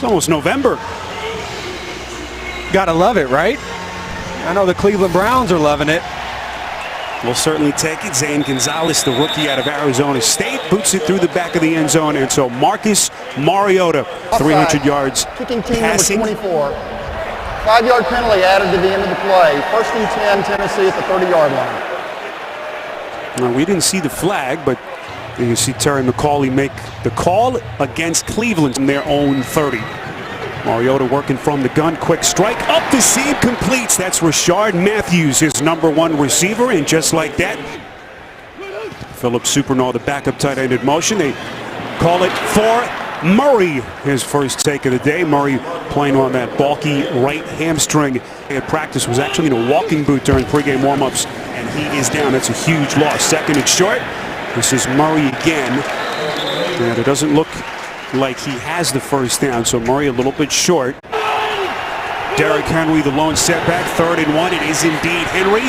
It's almost November. Gotta love it, right? I know the Cleveland Browns are loving it. We'll certainly take it. Zane Gonzalez, the rookie out of Arizona State, boots it through the back of the end zone. And so Marcus Mariota, 300 yards Kicking team passing. number 24. 5-yard penalty added to the end of the play. 1st and 10, Tennessee at the 30-yard line. Well, we didn't see the flag, but you see Terry McCauley make the call against Cleveland in their own 30. Mariota working from the gun, quick strike, up the seam, completes. That's Rashard Matthews, his #1 receiver, and just like that, Philip Supernaw, the backup tight end in motion. They call it for Murray, his first take of the day. Murray playing on that bulky right hamstring at practice, was actually in a walking boot during pregame warmups, and he is down. That's a huge loss. 2nd and short. This is Murray again, and it doesn't look like he has the first down, so Murray a little bit short. Derrick Henry, the lone setback, 3rd and 1. It is indeed Henry,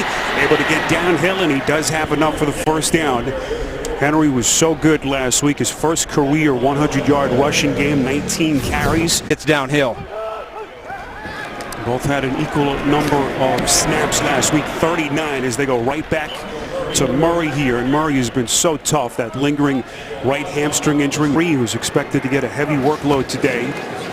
able to get downhill, and he does have enough for the first down. Henry was so good last week, his first career 100-yard rushing game, 19 carries. It's downhill. Both had an equal number of snaps last week, 39, as they go right back to Murray here. And Murray has been so tough, that lingering right hamstring injury. He was expected to get a heavy workload today.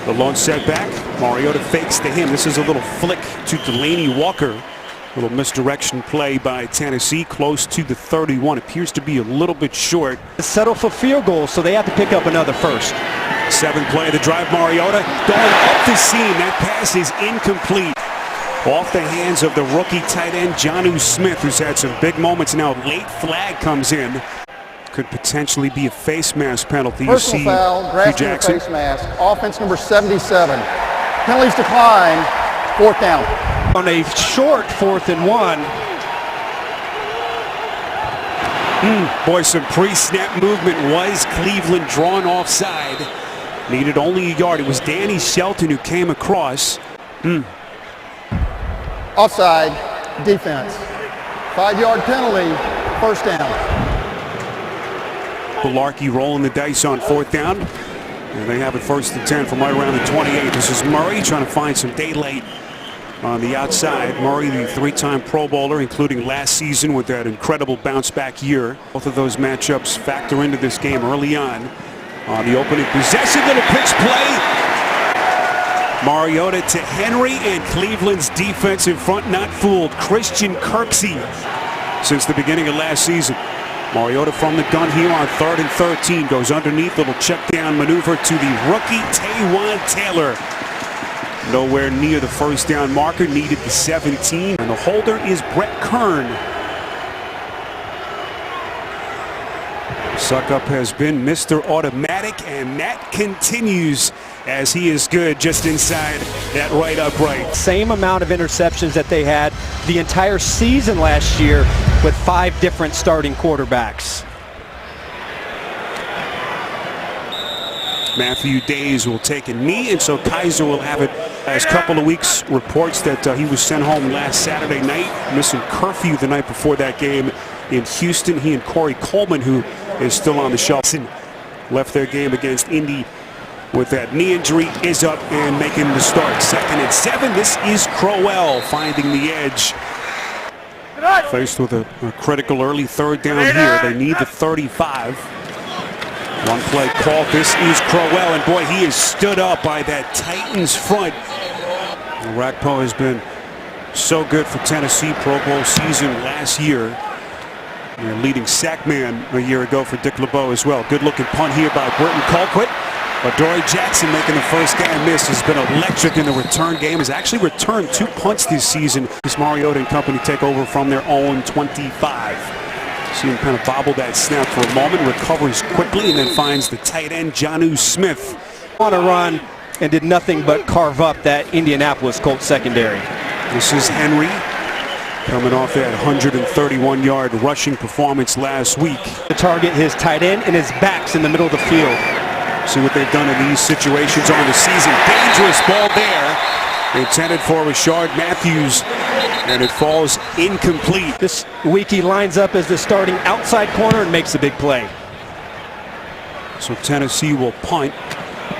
The lone setback, Mariota fakes to him. This is a little flick to Delaney Walker. A little misdirection play by Tennessee, close to the 31. Appears to be a little bit short. Settle for field goals, so they have to pick up another first. 7th play of the drive, Mariota going up the seam. That pass is incomplete. Off the hands of the rookie tight end, Jonnu Smith, who's had some big moments now. Late flag comes in. Could potentially be a face mask penalty. Personal foul, grasping the face mask. Offense number 77. Penalties decline. 4th down. On a short 4th and 1. Boy, some pre-snap movement. Was Cleveland drawn offside? Needed only a yard. It was Danny Shelton who came across. Offside, defense. 5-yard penalty, 1st down. Belarkey rolling the dice on 4th down. And they have it 1st and 10 from right around the 28. This is Murray trying to find some daylight on the outside. Murray, the 3-time Pro Bowler, including last season with that incredible bounce-back year. Both of those matchups factor into this game early on. On the opening possession, little pitch play. Mariota to Henry, and Cleveland's defensive front not fooled. Christian Kirksey since the beginning of last season. Mariota from the gun here on 3rd and 13. Goes underneath, little check down maneuver to the rookie Taywan Taylor. Nowhere near the first down marker, needed the 17. And the holder is Brett Kern. Suckup has been Mr. Automatic, and that continues as he is good just inside that right upright. Same amount of interceptions that they had the entire season last year with 5 different starting quarterbacks. Matthew Days will take a knee, and so Kaiser will have it. Last couple of weeks, reports that he was sent home last Saturday night, missing curfew the night before that game in Houston. He and Corey Coleman, who is still on the shelf, left their game against Indy with that knee injury, is up and making the start. 2nd and 7. This is Crowell finding the edge. Faced with a critical early 3rd down here. They need the 35. One play call. This is Crowell, and boy, he is stood up by that Titans front. Rakpo has been so good for Tennessee. Pro Bowl season last year. And leading sack man a year ago for Dick LeBeau as well. Good looking punt here by Britton Colquitt. Adoree Jackson making the first guy miss. Has been electric in the return game. Has actually returned 2 punts this season. As Mariota and company take over from their own 25. See him kind of bobble that snap for a moment, recovers quickly, and then finds the tight end Jonnu Smith. On a run and did nothing but carve up that Indianapolis Colts secondary. This is Henry coming off that 131-yard rushing performance last week. To target his tight end and his backs in the middle of the field. See what they've done in these situations on the season. Dangerous ball there. Intended for Rashard Matthews, and it falls incomplete. This week he lines up as the starting outside corner and makes a big play. So Tennessee will punt,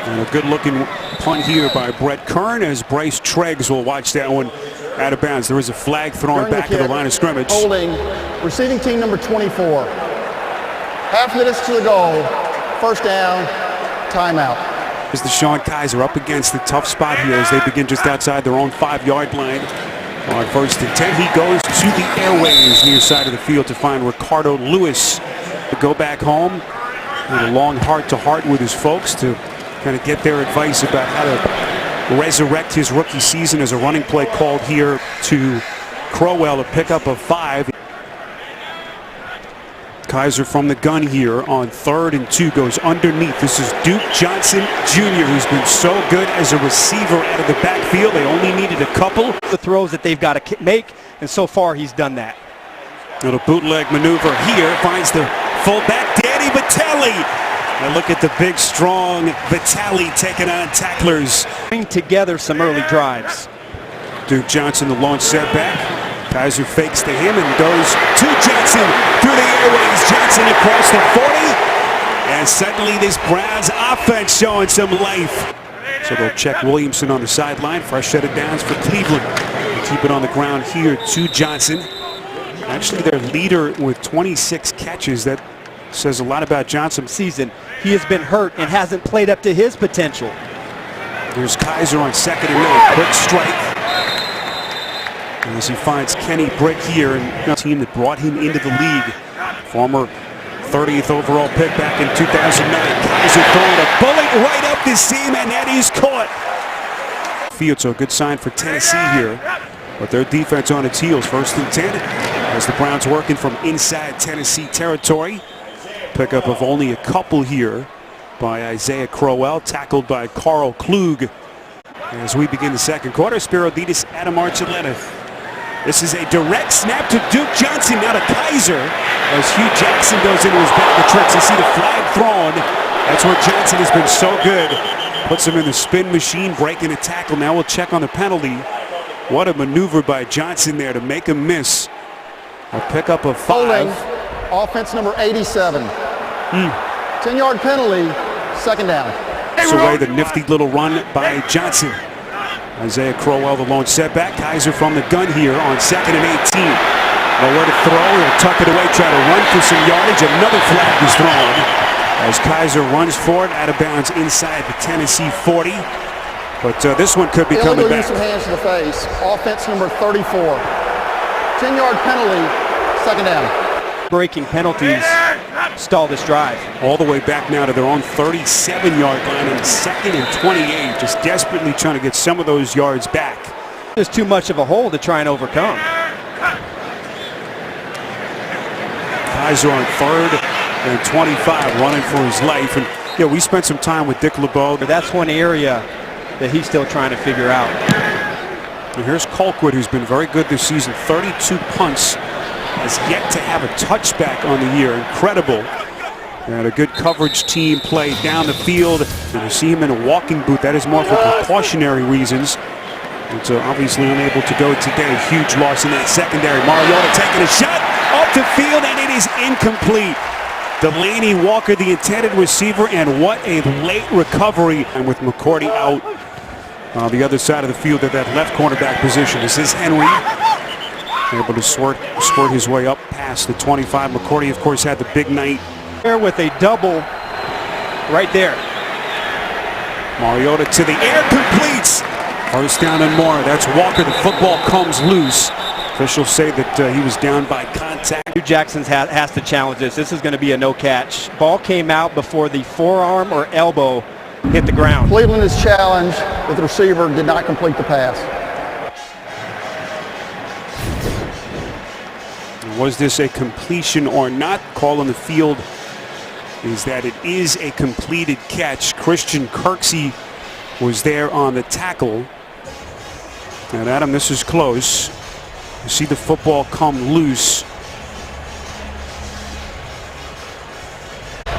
and a good-looking Punt here by Brett Kern as Bryce Treggs will watch that one out of bounds. There is a flag thrown During back the at the kick, line of scrimmage. Holding receiving team number 24. Half minutes to the goal. First down. Timeout. As the Sean Kaiser up against the tough spot here as they begin just outside their own 5-yard line. On 1st and 10, he goes to the airways near side of the field to find Ricardo Lewis to go back home. With a long heart-to-heart with his folks to kind of get their advice about how to resurrect his rookie season as a running play called here to Crowell, a pickup of 5. Kaiser from the gun here on 3rd and 2 goes underneath. This is Duke Johnson Jr., who's been so good as a receiver out of the backfield. They only needed a couple. The throws that they've got to make, and so far he's done that. Little bootleg maneuver here, finds the fullback, Danny Vitale. And look at the big, strong Vitale taking on tacklers. Putting together some early drives. Duke Johnson, the lone setback. Kaiser fakes to him and goes to Johnson through the airways. Johnson across the 40. And suddenly this Browns offense showing some life. So they'll check Williamson on the sideline. Fresh set of downs for Cleveland. They keep it on the ground here to Johnson. Actually their leader with 26 catches. That says a lot about Johnson. Season. He has been hurt and hasn't played up to his potential. There's Kaiser on 2nd and 8. Quick strike. As he finds Kenny Britt here, and a team that brought him into the league. Former 30th overall pick back in 2009. Kaiser throwing a bullet right up the seam, and that is caught. Field, so a good sign for Tennessee here. But their defense on its heels. 1st and 10 as the Browns working from inside Tennessee territory. Pickup of only a couple here by Isaiah Crowell, tackled by Carl Klug. As we begin the second quarter, Spirodidis, Adam Archuleta. This is a direct snap to Duke Johnson, now to Kaiser. As Hugh Jackson goes into his bag of tricks, you see the flag thrown. That's where Johnson has been so good. Puts him in the spin machine, breaking a tackle. Now we'll check on the penalty. What a maneuver by Johnson there to make him miss. A pickup of 5. Holding, offense number 87. 10-yard penalty, 2nd down. That's away the nifty little run by Johnson. Isaiah Crowell, the lone setback. Kaiser from the gun here on 2nd and 18. Nowhere to throw. He'll tuck it away, try to run for some yardage. Another flag is thrown as Kaiser runs for it out of bounds inside the Tennessee 40. But this one could be coming back. Use of hands to the face. Offense number 34. 10-yard penalty, 2nd down. Breaking penalties stall this drive. All the way back now to their own 37-yard line on 2nd and 28. Just desperately trying to get some of those yards back. There's too much of a hole to try and overcome. Kaiser on 3rd and 25, running for his life. And yeah, we spent some time with Dick LeBeau. That's one area that he's still trying to figure out. And here's Colquitt, who's been very good this season. 32 punts. Has yet to have a touchback on the year. Incredible. And a good coverage team play down the field. And you see him in a walking boot. That is more for precautionary reasons. It's obviously unable to go today. Huge loss in that secondary. Mariota taking a shot off the field, and it is incomplete. Delaney Walker, the intended receiver, and what a late recovery. And with McCourty out on the other side of the field at that left cornerback position. This is Henry. Able to squirt his way up past the 25. McCourty, of course, had the big night. There with a double right there. Mariota to the air, completes. First down and more. That's Walker. The football comes loose. Officials say that he was down by contact. Hugh Jackson has to challenge this. This is going to be a no catch. Ball came out before the forearm or elbow hit the ground. Cleveland is challenged, but the receiver did not complete the pass. Was this a completion or not? Call on the field is that it is a completed catch. Christian Kirksey was there on the tackle. And Adam, this is close. You see the football come loose.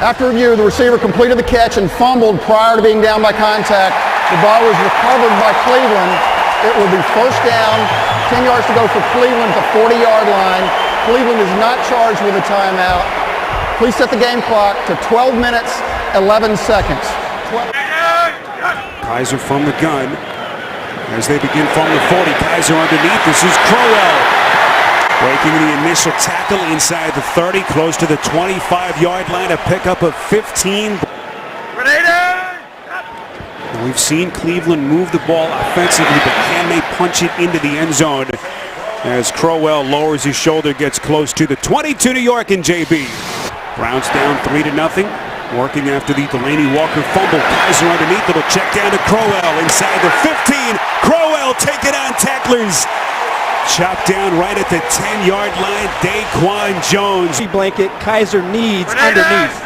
After review, the receiver completed the catch and fumbled prior to being down by contact. The ball was recovered by Cleveland. It will be first down, 10 yards to go for Cleveland at the 40-yard line. Cleveland is not charged with a timeout. Please set the game clock to 12 minutes, 11 seconds. Kizer from the gun. As they begin from the 40, Kizer underneath. This is Crowell. Breaking the initial tackle inside the 30, close to the 25-yard line. A pickup of 15. We've seen Cleveland move the ball offensively, but can they punch it into the end zone? As Crowell lowers his shoulder, gets close to the 22, New York, and JB. Browns down 3-0. Working after the Delaney Walker fumble. Kizer underneath. It'll check down to Crowell inside the 15. Crowell taking on tacklers. Chopped down right at the 10-yard line. Daquan Jones. Blanket Kizer needs underneath.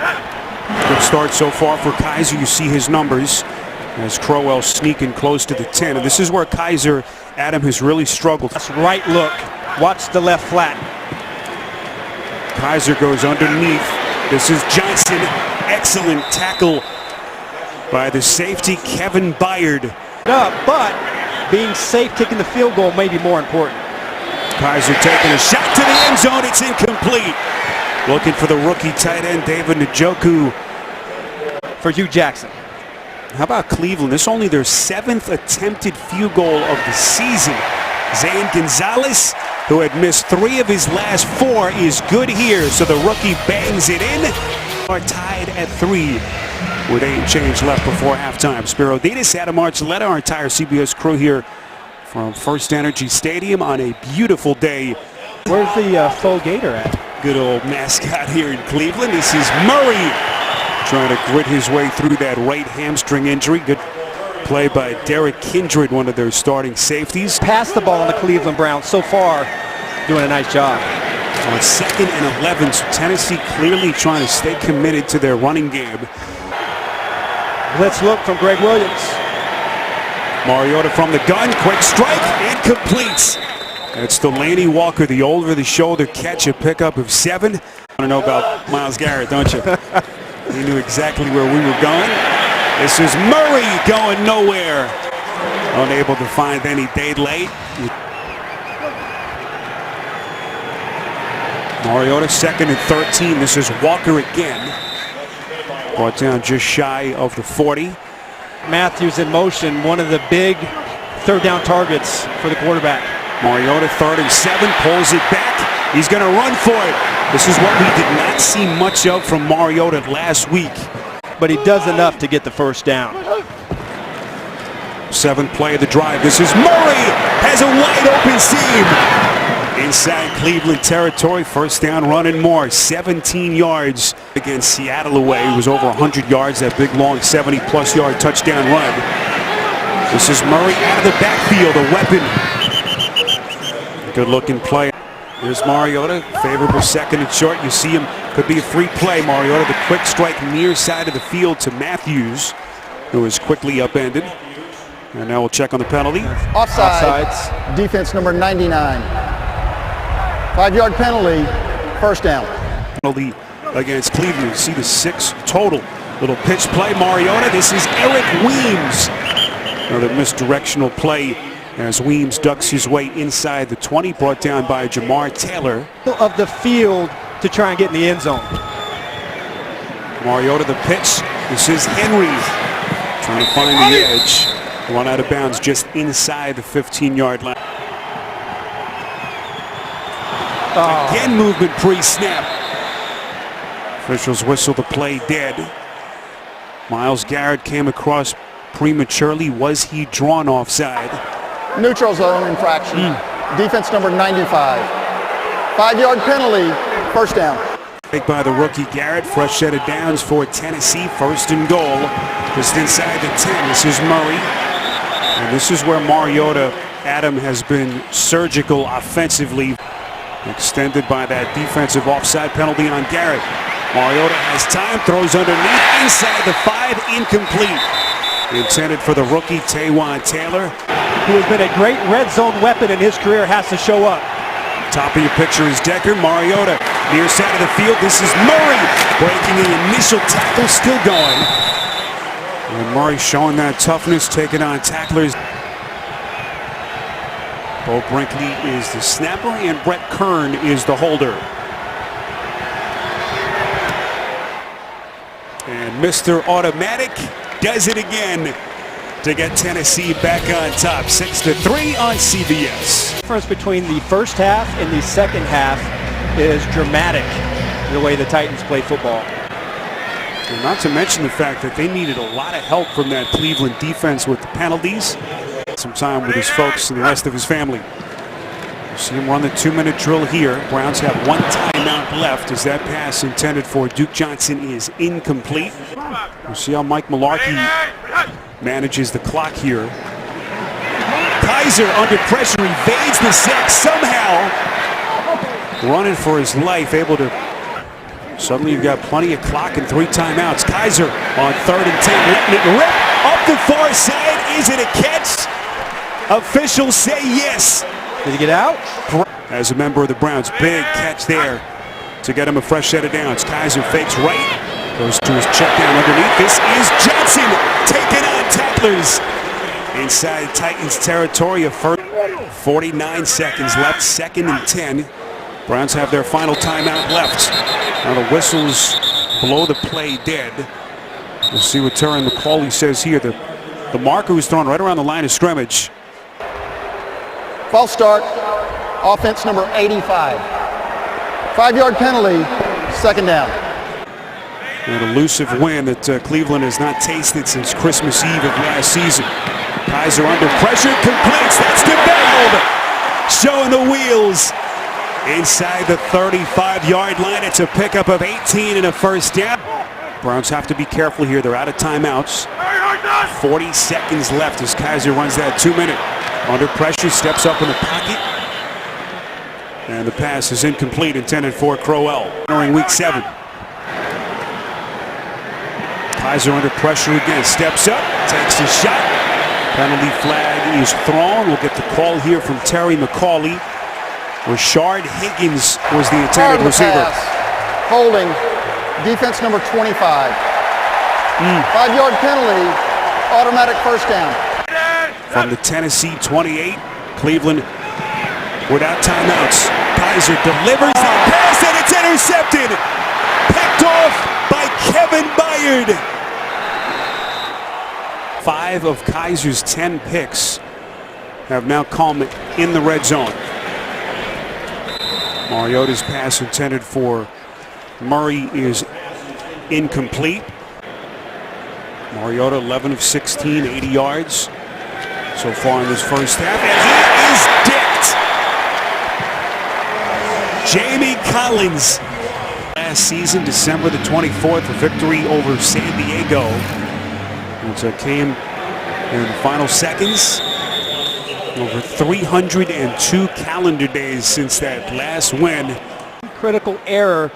Good start so far for Kizer. You see his numbers as Crowell sneaking close to the 10. And this is where Kizer, Adam, has really struggled. That's right look. Watch the left flat. Kizer goes underneath. This is Johnson. Excellent tackle by the safety, Kevin Byard. But being safe, kicking the field goal may be more important. Kizer taking a shot to the end zone. It's incomplete. Looking for the rookie tight end, David Njoku. For Hugh Jackson. How about Cleveland? This is only their 7th attempted field goal of the season. Zane Gonzalez, who had missed 3 of his last 4, is good here. So the rookie bangs it in. Are tied at 3 with 8 change left before halftime. Spiro Dedes, Adam Archuleta, our entire CBS crew here from First Energy Stadium on a beautiful day. Where's the faux gator at? Good old mascot here in Cleveland. This is Murray trying to grit his way through that right hamstring injury. Good play by Derek Kindred, one of their starting safeties. Pass the ball on the Cleveland Browns so far, doing a nice job. On 2nd and 11, so Tennessee clearly trying to stay committed to their running game. Let's look from Greg Williams. Mariota from the gun, quick strike, and completes. It's Delaney Walker, the over-the-shoulder catch, a pickup of 7. You want to know about Myles Garrett, don't you? He knew exactly where we were going. This is Murray going nowhere. Unable to find any daylight. Mariota 2nd and 13. This is Walker again. Brought down just shy of the 40. Matthews in motion, one of the big third down targets for the quarterback. Mariota 3rd and 7, pulls it back. He's going to run for it. This is what we did not see much of from Mariota last week. But he does enough to get the first down. 7th play of the drive. This is Murray. Has a wide open seam. Inside Cleveland territory, first down, run and more. 17 yards against Seattle away. It was over 100 yards, that big, long 70-plus yard touchdown run. This is Murray out of the backfield, a weapon. Good-looking play. Here's Mariota, favorable 2nd and short. You see him, could be a free play. Mariota, the quick strike near side of the field to Matthews, who is quickly upended. And now we'll check on the penalty. Offsides. Defense number 99. 5-yard penalty, first down. Penalty against Cleveland. You see the 6 total. Little pitch play, Mariota. This is Eric Weems. Another misdirectional play as Weems ducks his way inside the 20, brought down by Jamar Taylor. Of the field to try and get in the end zone. Mariota the pitch. This is Henry trying to find the edge. Run out of bounds just inside the 15-yard line. Again, movement pre-snap. Officials whistle the play dead. Myles Garrett came across prematurely. Was he drawn offside? Neutral zone infraction. Defense number 95. 5-yard penalty, first down. Take by the rookie Garrett. Fresh set of downs for Tennessee. First and goal. Just inside the 10. This is Murray. And this is where Mariota, Adam, has been surgical offensively. Extended by that defensive offside penalty on Garrett. Mariota has time, throws underneath, inside the 5, incomplete. Intended for the rookie Taywan Taylor, who has been a great red zone weapon in his career, has to show up. Top of your picture is Decker. Mariota, near side of the field. This is Murray breaking the initial tackle, still going. And Murray showing that toughness, taking on tacklers. Bo Brinkley is the snapper and Brett Kern is the holder. And Mr. Automatic does it again. to get Tennessee back on top. 6-3 on CBS. The difference between the first half and the second half is dramatic, the way the Titans play football. And not to mention the fact that they needed a lot of help from that Cleveland defense with the penalties. Some time with his folks and the rest of his family. You see him run the 2-minute drill here. Browns have one timeout left as that pass intended for Duke Johnson is incomplete. We'll see how Mike Mularkey manages the clock here. Kizer under pressure, evades the sack somehow. Running for his life, able to. Suddenly you've got plenty of clock and 3 timeouts. Kizer on 3rd and 10, letting it rip up the far side. Is it a catch? Officials say yes. Did he get out? As a member of the Browns, big catch there to get him a fresh set of downs. Kizer fakes right, goes to his check down underneath. This is Johnson taking on tacklers inside Titans territory. A first 49 seconds left, 2nd and 10. Browns have their final timeout left. Now the whistles blow the play dead. We'll see what Terry McCauley says here. The marker was thrown right around the line of scrimmage. False start, offense number 85. 5-yard penalty, 2nd down. An elusive win that Cleveland has not tasted since Christmas Eve of last season. Kizer under pressure, completes. That's DeBell showing the wheels inside the 35-yard line. It's a pickup of 18 and a first down. Browns have to be careful here. They're out of timeouts. 40 seconds left as Kizer runs that 2-minute. Under pressure, steps up in the pocket. And the pass is incomplete, intended for Crowell. Entering week 7. Kizer under pressure again, steps up, takes a shot. Penalty flag is thrown. We'll get the call here from Terry McCauley. Rashard Higgins was the intended receiver. Pass. Holding, defense number 25. 5-yard penalty, automatic first down. From the Tennessee 28, Cleveland without timeouts. Kizer delivers that pass and it's intercepted. Picked off by Kevin Byard. 5 of Kizer's 10 picks have now come in the red zone. Mariota's pass intended for Murray is incomplete. Mariota 11 of 16, 80 yards so far in this first half. And he is dicked. Jamie Collins. Last season, December the 24th, a victory over San Diego. It came in the final seconds. Over 302 calendar days since that last win. Critical error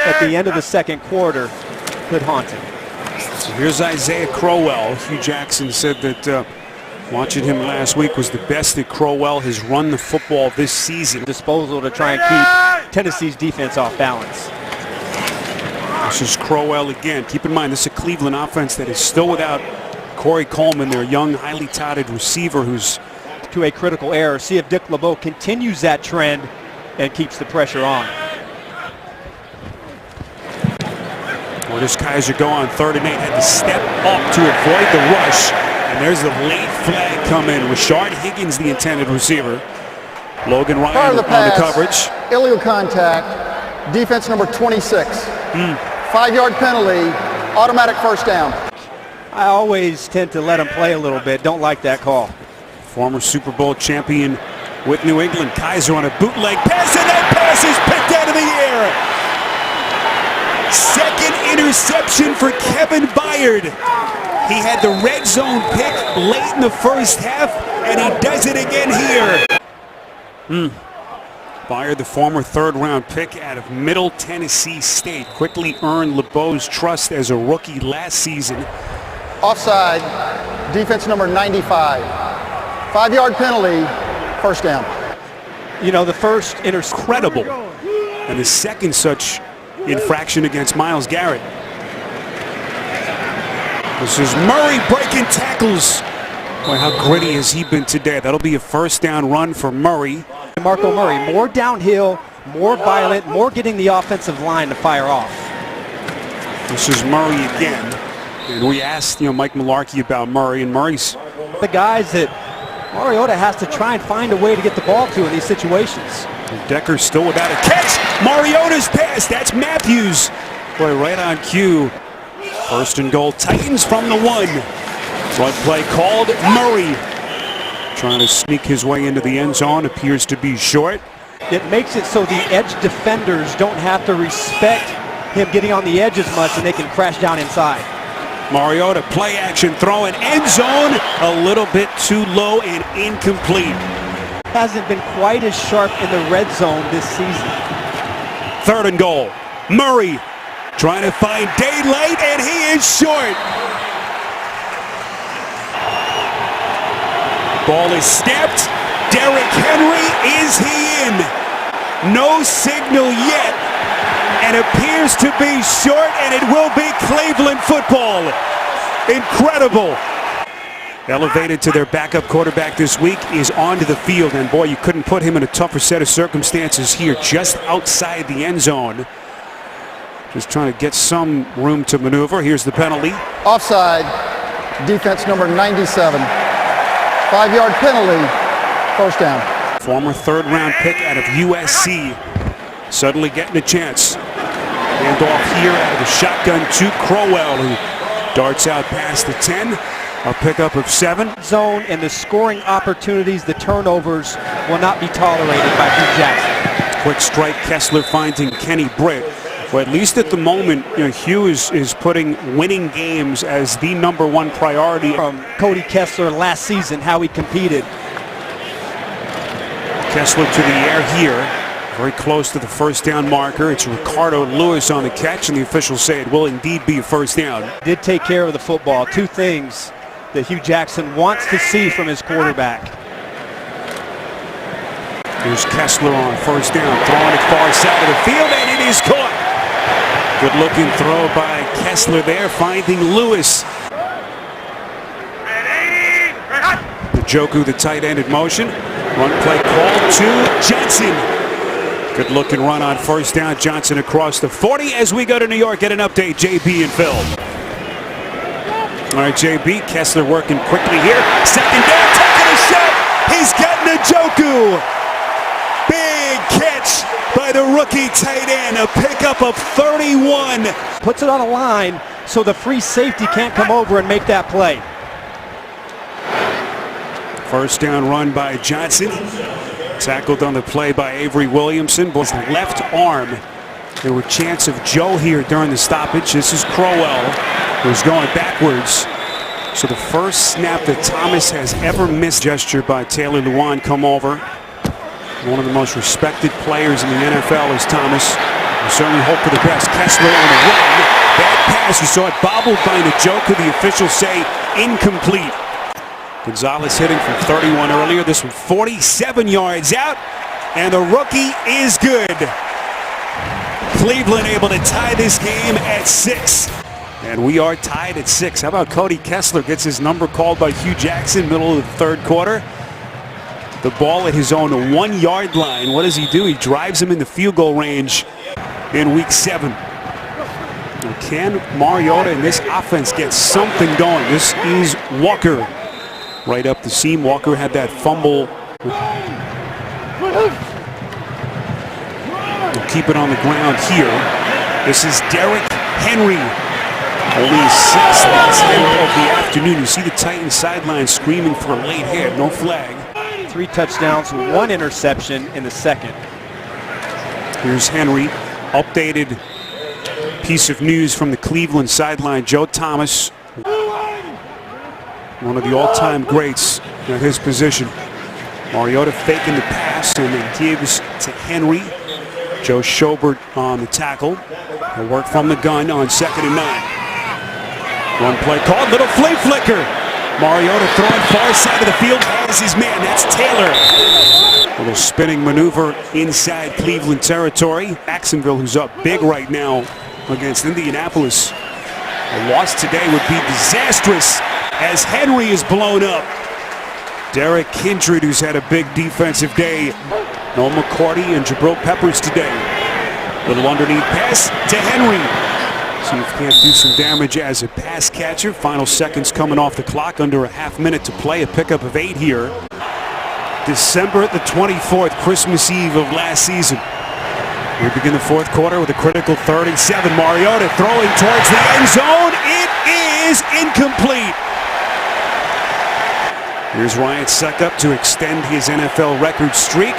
at the end of the second quarter could haunt him. So here's Isaiah Crowell. Hugh Jackson said that watching him last week was the best that Crowell has run the football this season. Disposal to try and keep Tennessee's defense off balance. This is Crowell again. Keep in mind, this is a Cleveland offense that is still without Corey Coleman, their young, highly touted receiver who's to a critical error. See if Dick LeBeau continues that trend and keeps the pressure on. Where does Kizer go on 3rd and 8? Had to step up to avoid the rush. And there's the late flag come in. Rashard Higgins, the intended receiver. Logan Ryan on the coverage. Illegal contact. Defense number 26. 5-yard penalty. Automatic first down. I always tend to let him play a little bit. Don't like that call. Former Super Bowl champion with New England. Kizer on a bootleg pass, and that pass is picked out of the air. Second interception for Kevin Byard. He had the red zone pick late in the first half, and he does it again here. Byard, the former 3rd-round pick out of Middle Tennessee State, quickly earned LeBeau's trust as a rookie last season. Offside, defense number 95. 5-yard penalty, first down. You know, the first Incredible. And the second such infraction against Myles Garrett. This is Murray breaking tackles. Boy, how gritty has he been today. That'll be a first down run for Murray. Marco Murray, more downhill, more violent, more getting the offensive line to fire off. This is Murray again. And we asked, Mike Mularkey about Murray, and Murray's The guys that Mariota has to try and find a way to get the ball to in these situations. Decker still without a catch. Mariota's pass. That's Matthews. Boy, right on cue. First and goal. Titans from the 1. Run play called. Murray trying to sneak his way into the end zone. Appears to be short. It makes it so the edge defenders don't have to respect him getting on the edge as much, and they can crash down inside. Mariota play action throwing end zone. A little bit too low and incomplete. Hasn't been quite as sharp in the red zone this season. 3rd and goal. Murray trying to find daylight, and he is short. Ball is snapped. Derrick Henry, is he in? No signal yet, and appears to be short, and it will be Cleveland football. Incredible. Elevated to their backup quarterback this week, is onto the field, and boy, you couldn't put him in a tougher set of circumstances here, just outside the end zone. Just trying to get some room to maneuver. Here's the penalty. Offside, defense number 97. 5-yard penalty, first down. Former 3rd-round pick out of USC, suddenly getting a chance. Hand off here out of the shotgun to Crowell, who darts out past the 10. A pickup of 7. Zone and the scoring opportunities, the turnovers will not be tolerated by Hugh Jackson. Quick strike, Kessler finding Kenny Britt. Well, at least at the moment, Hugh is putting winning games as the #1 priority. From Cody Kessler last season, how he competed. Kessler to the air here, very close to the first down marker. It's Ricardo Lewis on the catch, and the officials say it will indeed be a first down. Did take care of the football. 2 things that Hugh Jackson wants to see from his quarterback. Here's Kessler on first down, throwing it far side of the field, and it is caught. Good looking throw by Kessler there, finding Lewis. Njoku, the tight end in motion. Run play called to Johnson. Good looking run on first down. Johnson across the 40 as we go to New York. Get an update, JB and Phil. All right, JB, Kessler working quickly here. 2nd down, taking a shot. He's got Njoku. Big catch by the rookie tight end. A pickup of 31. Puts it on a line so the free safety can't come over and make that play. First down run by Johnson. Tackled on the play by Avery Williamson. His left arm. There were chants of Joe here during the stoppage. This is Crowell, who's going backwards. So the first snap that Thomas has ever missed. Gesture by Taylor Lewan come over. One of the most respected players in the NFL is Thomas. We certainly hope for the best. Kessler on the run. Bad pass. We saw it bobbled by Njoku. The officials say incomplete. Gonzalez hitting from 31 earlier. This one 47 yards out. And the rookie is good. Cleveland able to tie this game at 6. And we are tied at 6. How about Cody Kessler gets his number called by Hugh Jackson, middle of the 3rd quarter. The ball at his own 1-yard line. What does he do? He drives him in the field goal range in week 7. Now, can Mariota and this offense get something going? This is Walker. Right up the seam. Walker had that fumble. They'll keep it on the ground here. This is Derrick Henry. Only his 6th last hit of the afternoon. You see the Titans sideline screaming for a late hit. No flag. 3 touchdowns, 1 interception in the 2nd. Here's Henry. Updated piece of news from the Cleveland sideline. Joe Thomas, one of the all-time greats at his position. Mariota faking the pass and it gives to Henry. Joe Schobert on the tackle. He'll work from the gun on 2nd and 9. One play called, little flea flicker. Mariota throwing far side of the field, has his man, that's Taylor. A little spinning maneuver inside Cleveland territory. Jacksonville, who's up big right now against Indianapolis. A loss today would be disastrous as Henry is blown up. Derek Kindred, who's had a big defensive day. No McCourty and Jabril Peppers today. Little underneath pass to Henry. See if he can't do some damage as a pass catcher. Final seconds coming off the clock. Under a half minute to play. A pickup of 8 here. December the 24th, Christmas Eve of last season. We begin the fourth quarter with a critical 3rd and 7. Mariota throwing towards the end zone. It is incomplete. Here's Ryan Succop to extend his NFL record streak.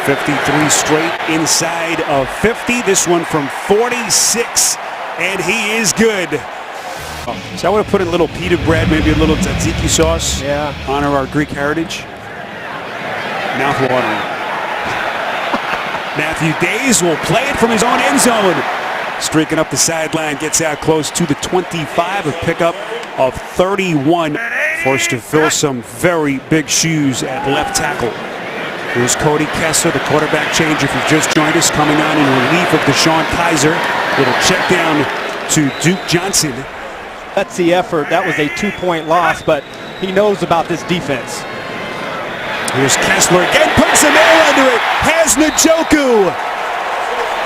53 straight inside of 50. This one from 46, and he is good. So I would have put in a little pita bread, maybe a little tzatziki sauce. Yeah. Honor our Greek heritage. Mouth-watering. Matthew Days will play it from his own end zone. Streaking up the sideline, gets out close to the 25. A pickup of 31. Forced to fill some very big shoes at left tackle. Here's Cody Kessler, the quarterback change. If you've just joined us, coming on in relief of DeShone Kizer. Little check down to Duke Johnson. That's the effort. That was a 2-point loss, but he knows about this defense. Here's Kessler again, puts a nail under it. Has Njoku.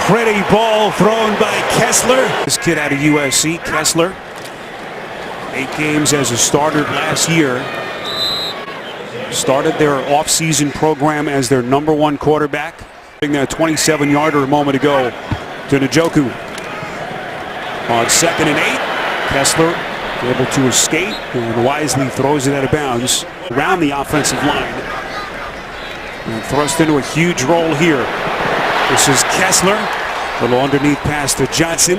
Pretty ball thrown by Kessler. This kid out of USC, Kessler. 8 games as a starter last year. Started their offseason program as their #1 quarterback. That 27-yarder a moment ago to Njoku. On 2nd and 8, Kessler able to escape and wisely throws it out of bounds around the offensive line. And thrust into a huge roll here. This is Kessler. A little underneath pass to Johnson.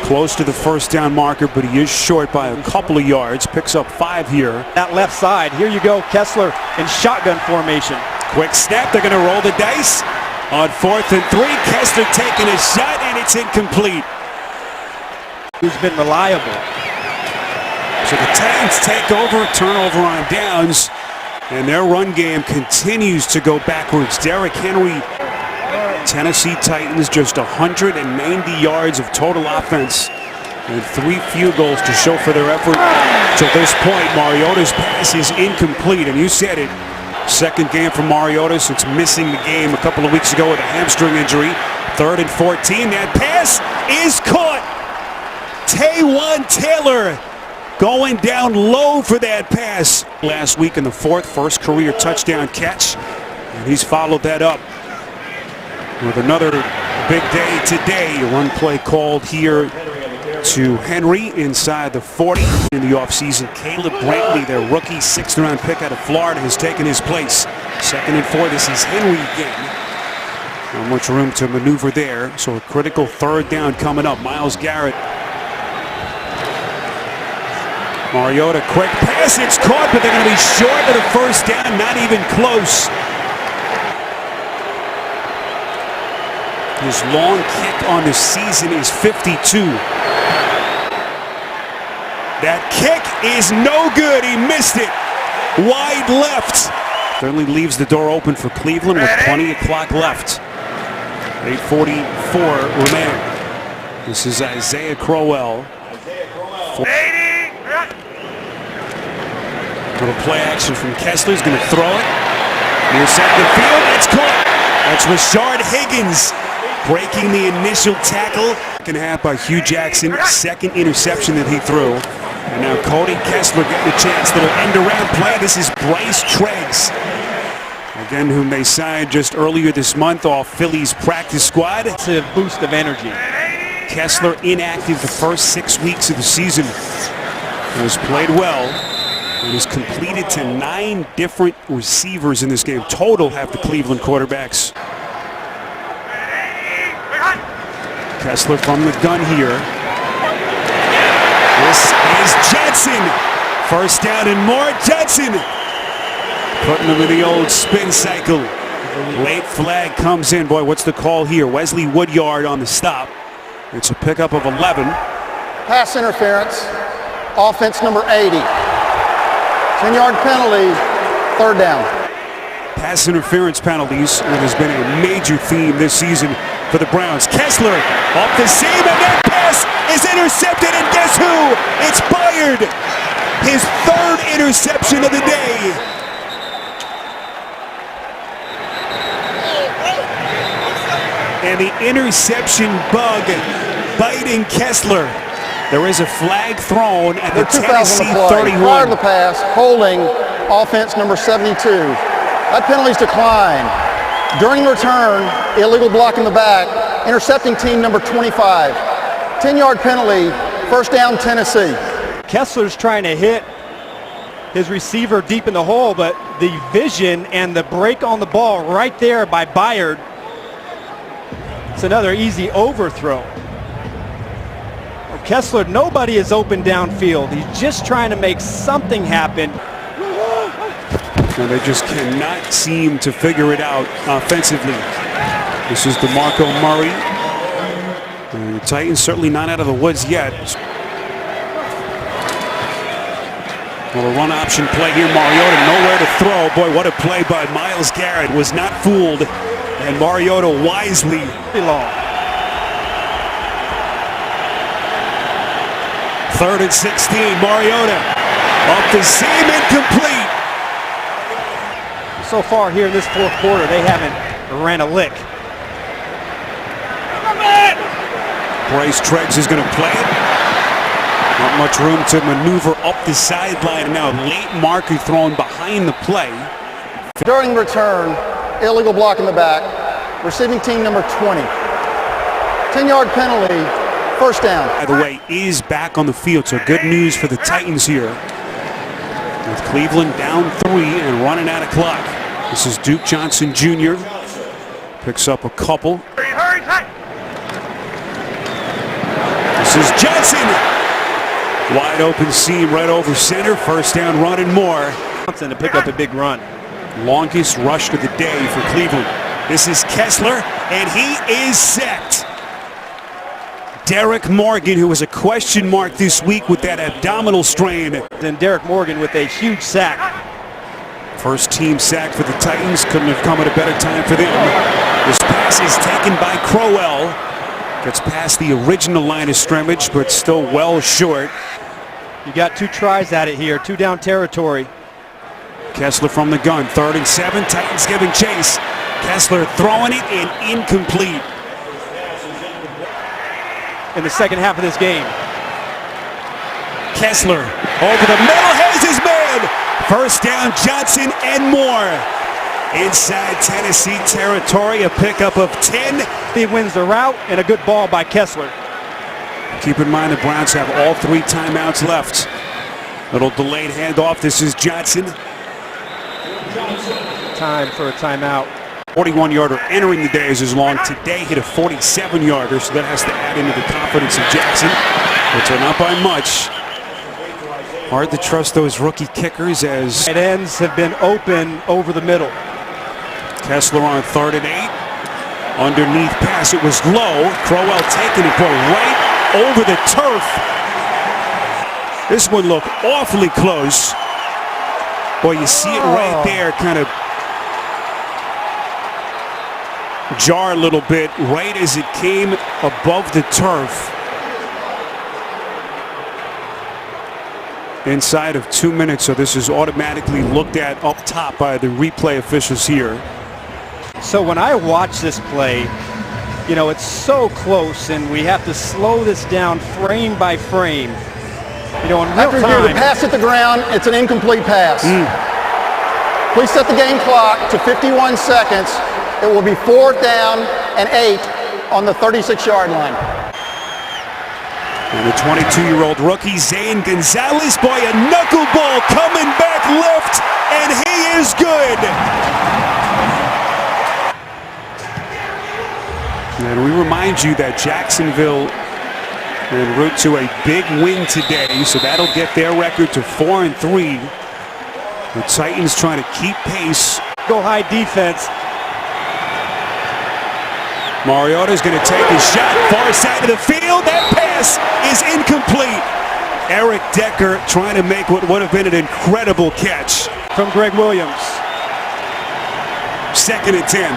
Close to the first down marker, but he is short by a couple of yards. Picks up 5 here. That left side. Here you go, Kessler in shotgun formation. Quick snap. They're going to roll the dice. On 4th and 3, Kessler taking a shot, and it's incomplete. Who's been reliable. So the Titans take over, turnover on downs, and their run game continues to go backwards. Derrick Henry, Tennessee Titans, just 190 yards of total offense and 3 field goals to show for their effort. To this point, Mariota's pass is incomplete, and you said it. Second game for Mariota since missing the game a couple of weeks ago with a hamstring injury. 3rd and 14, that pass is caught. Taywan Taylor going down low for that pass last week in the 4th, first career touchdown catch, and he's followed that up with another big day today. A run play called here to Henry inside the 40. In the offseason, Caleb Brantley, their rookie 6th-round pick out of Florida, has taken his place. 2nd and 4, this is Henry again. Not much room to maneuver there, so a critical 3rd down coming up. Myles Garrett. Mariota, quick pass, it's caught, but they're going to be short of the first down, not even close. His long kick on the season is 52. That kick is no good. He missed it. Wide left. Certainly leaves the door open for Cleveland with plenty of clock left. 8:44 remaining. This is Isaiah Crowell. Little play action from Kessler. He's going to throw it. Near side of the field. It's caught. That's Rashard Higgins breaking the initial tackle. Second half by Hugh Jackson. 2nd interception that he threw. And now Cody Kessler getting a chance. Little end-around play. This is Bryce Treggs. Again, whom they signed just earlier this month off Philly's practice squad. It's a boost of energy. Kessler inactive the first 6 weeks of the season. He has played well. It is completed to 9 different receivers in this game. Total have the Cleveland quarterbacks. Kessler from the gun here. This is Judson. First down and more. Judson putting him in the old spin cycle. Late flag comes in. Boy, what's the call here? Wesley Woodyard on the stop. It's a pickup of 11. Pass interference. Offense number 80. 10-yard penalty. 3rd down. Pass interference penalties. It has been a major theme this season for the Browns. Kessler off the seam, and that pass is intercepted, and guess who? It's Byard. His 3rd interception of the day. And the interception bug biting Kessler. There is a flag thrown at the There are 2 fouls Tennessee on the play. 31. Prior to the pass, holding offense number 72. That penalty's declined. During the return, illegal block in the back, intercepting team number 25. 10-yard penalty, first down Tennessee. Kessler's trying to hit his receiver deep in the hole, but the vision and the break on the ball right there by Byard. It's another easy overthrow. Kessler, nobody is open downfield. He's just trying to make something happen. And they just cannot seem to figure it out offensively. This is DeMarco Murray. And the Titans certainly not out of the woods yet. Well, a run option play here. Mariota nowhere to throw. Boy, what a play by Myles Garrett. Was not fooled. And Mariota wisely. Long. 3rd and 16. Mariota off the seam, incomplete. So far here in this fourth quarter, they haven't ran a lick. Bryce Treggs is going to play it. Not much room to maneuver up the sideline. Now late marker thrown behind the play. During return, illegal block in the back, receiving team number 20. 10-yard penalty, first down. By the way, is back on the field, so good news for the Titans here. With Cleveland down 3 and running out of clock. This is Duke Johnson Jr. Picks up a couple. This is Johnson. Wide open seam right over center. First down run and more. Johnson to pick up a big run. Longest rush of the day for Cleveland. This is Kessler, and he is set. Derek Morgan, who was a question mark this week with that abdominal strain. Then Derek Morgan with a huge sack. First team sack for the Titans. Couldn't have come at a better time for them. This pass is taken by Crowell. Gets past the original line of scrimmage, but still well short. You got 2 tries at it here, 2 down territory. Kessler from the gun, 3rd and 7. Titans giving chase. Kessler throwing it and incomplete. In the second half of this game. Kessler over the middle, has his man. First down, Johnson and more. Inside Tennessee territory, a pickup of 10. He wins the route and a good ball by Kessler. Keep in mind the Browns have all 3 timeouts left. Little delayed handoff. This is Johnson. Time for a timeout. 41-yarder entering the day is as long. Today hit a 47-yarder, so that has to add into the confidence of Jackson. But they're not by much. Hard to trust those rookie kickers as Tight ends have been open over the middle. Kessler on 3rd and 8. Underneath pass, it was low. Crowell taking it, boy, right over the turf. This one looked awfully close. Boy, you see it right there, kind of jar a little bit right as it came above the turf. Inside of 2 minutes, so this is automatically looked at up top by the replay officials here. So when I watch this play, you know, it's so close and we have to slow this down frame by frame. You know, in real After time. the pass hit the ground, it's an incomplete pass. Please set the game clock to 51 seconds. It will be 4th down and 8 on the 36-yard line. And the 22-year-old rookie, Zane Gonzalez, boy, a knuckleball coming back left, and he is good. And we remind you that Jacksonville en route to a big win today, so that'll get their record to 4-3. The Titans trying to keep pace. Go high defense. Mariota's going to take his shot, far side of the field. That pass is incomplete. Eric Decker trying to make what would have been an incredible catch. From Greg Williams. 2nd and 10.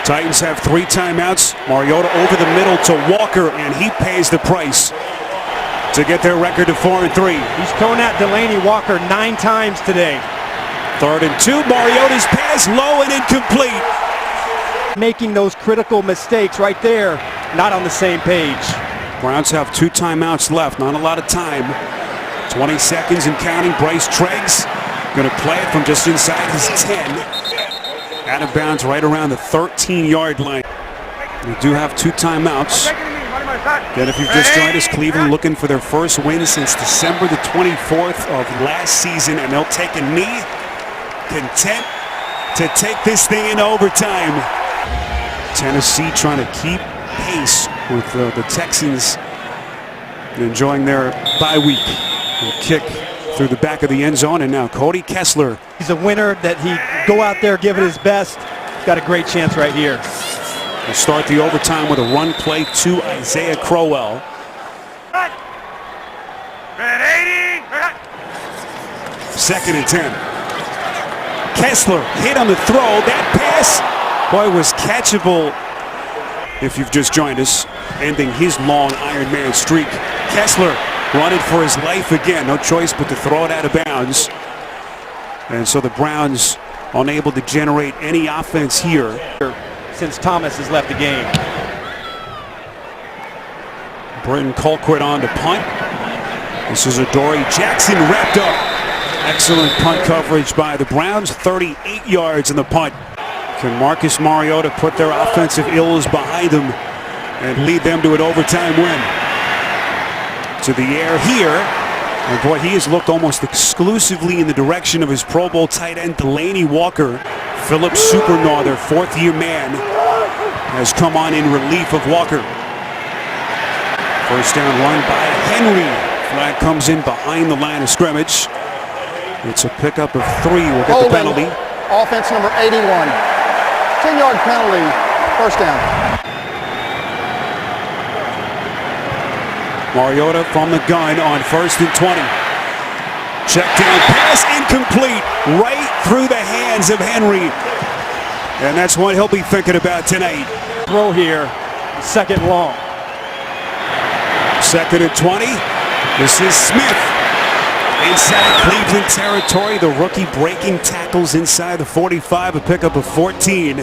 Titans have 3 timeouts. Mariota over the middle to Walker, and he pays the price to get their record to 4-3. He's going at Delaney Walker 9 times today. 3rd and 2. Mariota's pass low and incomplete. Making those critical mistakes right there, not on the same page. Browns have 2 timeouts left, not a lot of time. 20 seconds and counting. Bryce Treggs going to play it from just inside his 10. Out of bounds right around the 13-yard line. We do have 2 timeouts. Again, if you've just joined us, Cleveland looking for their first win since December the 24th of last season, and they'll take a knee, content to take this thing in overtime. Tennessee trying to keep pace with the Texans enjoying their bye week. And kick through the back of the end zone, and now Cody Kessler. He's a winner that he go out there, give it his best. Got a great chance right here. We'll start the overtime with a run play to Isaiah Crowell. Second and 10. Kessler hit on the throw. That pass, boy, was catchable. If you've just joined us, ending his long Iron Man streak. Kessler running for his life again. No choice but to throw it out of bounds. And so the Browns unable to generate any offense here Since Thomas has left the game. Britton Colquitt on to punt. This is Adoree Jackson wrapped up. Excellent punt coverage by the Browns. 38 yards in the punt. Can Marcus Mariota put their offensive ills behind them and lead them to an overtime win? To the air here. And boy, he has looked almost exclusively in the direction of his Pro Bowl tight end, Delanie Walker. Philip Supernaw, their 4th-year man, has come on in relief of Walker. First down run by Henry. Flag comes in behind the line of scrimmage. It's a pickup of 3. We'll get the penalty. Offense number 81. 10-yard penalty. First down. Mariota from the gun on 1st and 20. Check down pass incomplete. Right through the hands of Henry. And that's what he'll be thinking about tonight. Throw here. Second long. 2nd and 20. This is Smith. Inside Cleveland territory. The rookie breaking tackles inside the 45. A pickup of 14.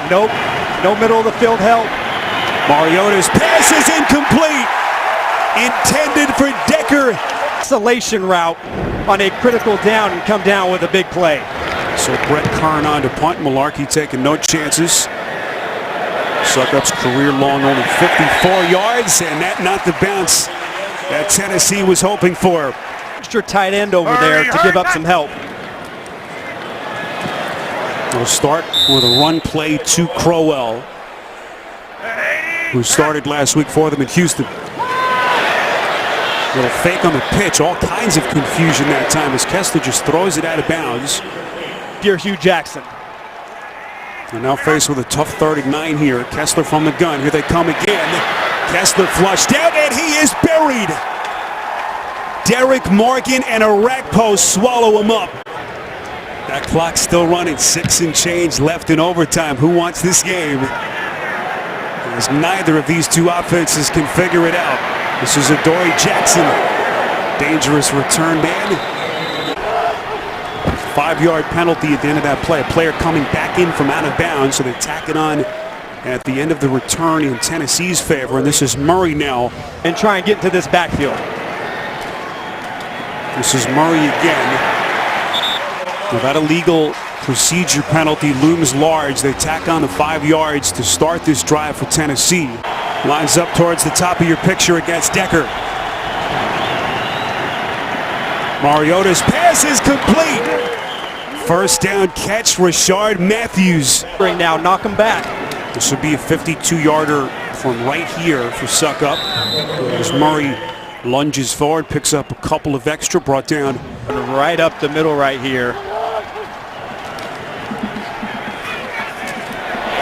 Nope. No middle of the field help. Mariota's pass is incomplete. Intended for Decker. Isolation route on a critical down and come down with a big play. So Brett Kern on to punt. Malarkey taking no chances. Succop's career long only 54 yards, and that not the bounce that Tennessee was hoping for. Extra tight end over there to give up some help. We'll start with a run play to Crowell, who started last week for them in Houston. Little fake on the pitch, all kinds of confusion that time as Kessler just throws it out of bounds. Dear Hugh Jackson. And now faced with a tough 39 here. Kessler from the gun. Here they come again. Kessler flushed out, and he is buried. Derek Morgan and Orakpo swallow him up. That clock's still running. 6 and change left in overtime. Who wants this game? As neither of these two offenses can figure it out. This is Adoree Jackson. Dangerous return man. 5-yard penalty at the end of that play. A player coming back in from out of bounds, so they tack it on at the end of the return in Tennessee's favor. And this is Murray now. And try and get into this backfield. This is Murray again. Well, that illegal procedure penalty looms large. They tack on the 5 yards to start this drive for Tennessee. Lines up towards the top of your picture against Decker. Mariota's pass is complete. First down catch, Rashard Matthews. Bring now, knock him back. This would be a 52-yarder from right here for Succop. As Murray lunges forward, picks up a couple of extra, brought down right up the middle right here.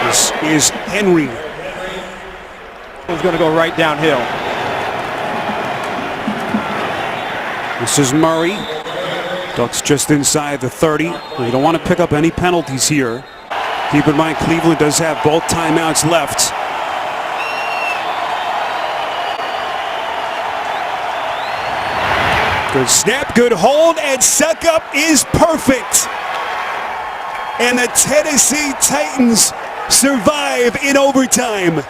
This is Henry. He's going to go right downhill. This is Murray. Ducks just inside the 30. We don't want to pick up any penalties here. Keep in mind, Cleveland does have both timeouts left. Good snap, good hold, and Succop is perfect. And the Tennessee Titans survive in overtime.